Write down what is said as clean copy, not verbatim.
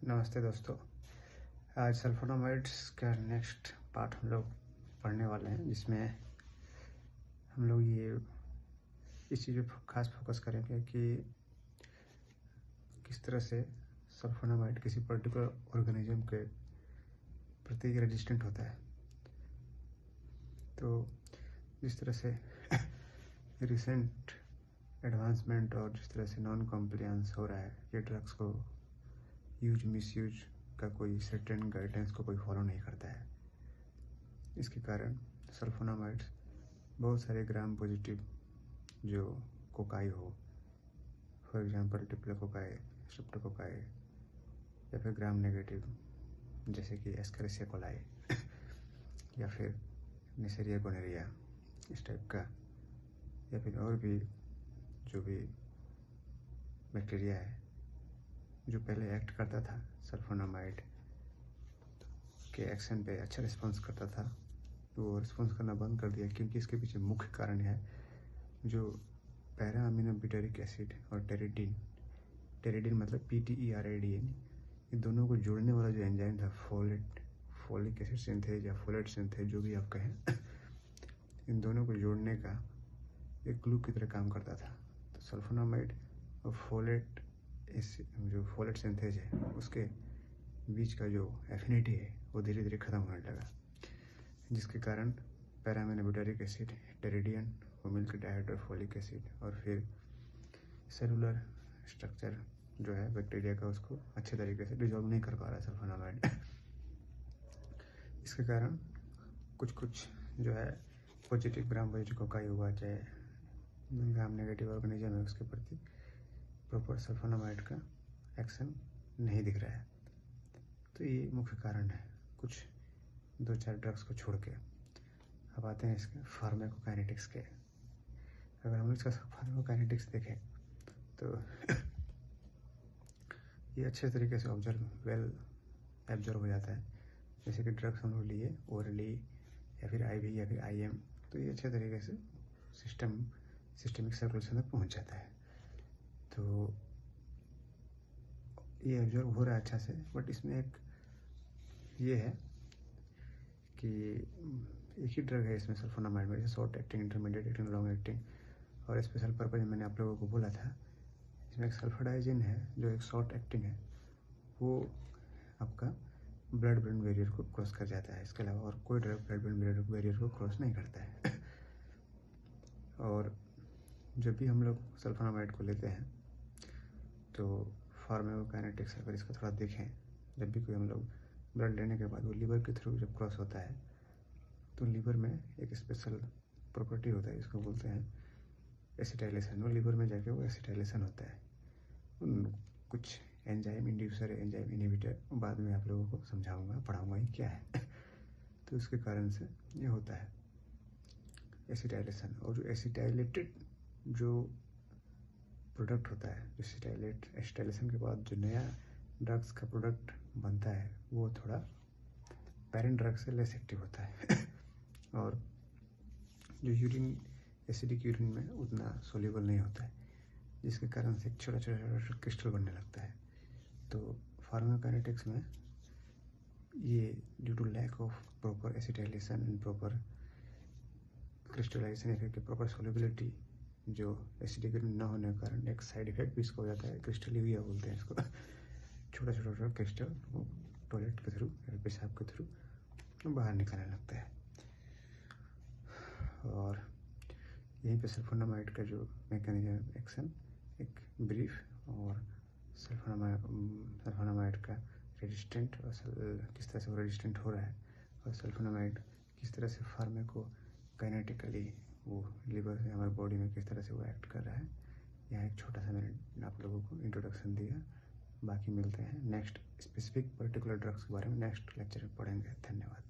नमस्ते दोस्तों। आज सल्फोनामाइड्स का नेक्स्ट पार्ट हम लोग पढ़ने वाले हैं, जिसमें हम लोग ये इस चीज़ पर खास फोकस करेंगे कि किस तरह से सल्फोनामाइड किसी पर्टिकुलर ऑर्गेनिज्म के प्रति रेजिस्टेंट होता है। तो जिस तरह से रिसेंट एडवांसमेंट और जिस तरह से नॉन कॉम्प्लायंस हो रहा है, ये ड्रग्स को मिसयूज का कोई सर्टेन गाइडेंस को कोई फॉलो नहीं करता है। इसके कारण सल्फोनामाइड्स बहुत सारे ग्राम पॉजिटिव जो कोकाई हो, फॉर एग्जांपल डिप्लोकोकाई, स्ट्रेप्टोकोकाई, या फिर ग्राम नेगेटिव जैसे कि एस्केरिसिया कोलाई या फिर नेसेरिया गोनेरिया इस टाइप का, या फिर और भी जो भी बैक्टीरिया है जो पहले एक्ट करता था सल्फोनामाइड के एक्शन पे अच्छा रिस्पॉन्स करता था, तो वो रिस्पॉन्स करना बंद कर दिया, क्योंकि इसके पीछे मुख्य कारण है जो पैरा अमीनो ब्यूटेरिक एसिड और टेरिडीन मतलब PTERADN, इन दोनों को जोड़ने वाला जो एंजाइम था फोलिक एसिड सिंथेज या फोलेट सिंथेज जो भी आप कहें, इन दोनों को जोड़ने का एक ग्लू की तरह काम करता था। तो सल्फोनामाइड और जो फोलेट सिंथेज है उसके बीच का जो एफिनिटी है वो धीरे धीरे ख़त्म होने लगा, जिसके कारण पैरा अमीनो ब्यूटेरिक एसिड, टेरिडियन और मिल्क डाइहाइड्रोफोलिक एसिड और फिर सेलुलर स्ट्रक्चर जो है बैक्टीरिया का उसको अच्छे तरीके से डिजॉल्व नहीं कर पा रहा सल्फोनामाइड। इसके कारण कुछ जो है पॉजिटिव ग्राम पॉजिटिव कोकाई हुआ, चाहे ग्राम नेगेटिव ऑर्गेनिज्म है, उसके प्रति प्रॉपर सल्फोनामाइड का एक्शन नहीं दिख रहा है। तो ये मुख्य कारण है, कुछ 2-4 ड्रग्स को छोड़ के। अब आते हैं इसके फार्माकोकाइनेटिक्स के। अगर हम इसका फार्माकोकाइनेटिक्स देखें तो ये अच्छे तरीके से वेल एब्जॉर्व हो जाता है। जैसे कि ड्रग्स हम लोग लिए ओरली या फिर IV या फिर IM, तो ये अच्छे तरीके से सिस्टमिक सर्कुलेशन तक पहुँच जाता है। तो ये एब्जॉर्व हो रहा है अच्छा से, बट इसमें एक ये है कि एक ही ड्रग है इसमें सल्फोनामाइड में, जैसे short acting, intermediate acting, long acting, और स्पेशल पर्पज मैंने आप लोगों को बोला था। इसमें एक सल्फाडाइजिन है जो एक शॉर्ट एक्टिंग है, वो आपका ब्लड ब्रेन बैरियर को क्रॉस कर जाता है। इसके अलावा और कोई ड्रग ब्लड ब्रेन बैरियर को क्रॉस नहीं करता है। और जब भी हम लोग सल्फोनामाइड को लेते हैं तो फार्माकोकाइनेटिक्स अगर इसका थोड़ा देखें, जब भी कोई हम लोग ब्लड लेने के बाद वो लीवर के थ्रू जब क्रॉस होता है तो लीवर में एक स्पेशल प्रॉपर्टी होता है, इसको बोलते हैं एसिटाइलेशन। वो लीवर में जाके वो एसिटाइलेशन होता है। कुछ एंजाइम इंड्यूसर, एंजाइम इनहिबिटर, बाद में आप लोगों को समझाऊंगा, पढ़ाऊंगा ही क्या है। तो उसके कारण से ये होता है एसिटाइलेशन। और जो एसिटाइलेटेड जो प्रोडक्ट होता है, एसिटाइलेशन के बाद जो नया ड्रग्स का प्रोडक्ट बनता है वो थोड़ा पेरेंट ड्रग से लेस एक्टिव होता है। और जो एसिडिक यूरिन में उतना सोल्यूबल नहीं होता है, जिसके कारण से एक छोटा छोटा क्रिस्टल बनने लगता है। तो फार्माकोकाइनेटिक्स में ये due to lack of proper acetylation and proper crystallisation effect, proper solubility, जो एसिडिक यूरिन न होने के कारण एक साइड इफेक्ट भी इसका हो जाता है, क्रिस्टलीविया बोलते हैं इसको। छोटा छोटा क्रिस्टल टॉयलेट के थ्रू या पेशाब के थ्रू बाहर निकलने लगता है। और यहीं पे सल्फोनामाइड का जो मैकेनिज्म एक्शन एक ब्रीफ, और सल्फोनामाइड का रेजिस्टेंट और किस तरह से वो रेजिस्टेंट हो रहा है, और सल्फोनामाइड किस तरह से फार्माकोकाइनेटिकली वो लिवर से हमारे बॉडी में किस तरह से वो एक्ट कर रहा है। यहाँ एक छोटा सा मैंने आप लोगों को इंट्रोडक्शन दिया। बाकी मिलते हैं नेक्स्ट स्पेसिफिक पर्टिकुलर ड्रग्स के बारे में नेक्स्ट लेक्चर में पढ़ेंगे। धन्यवाद।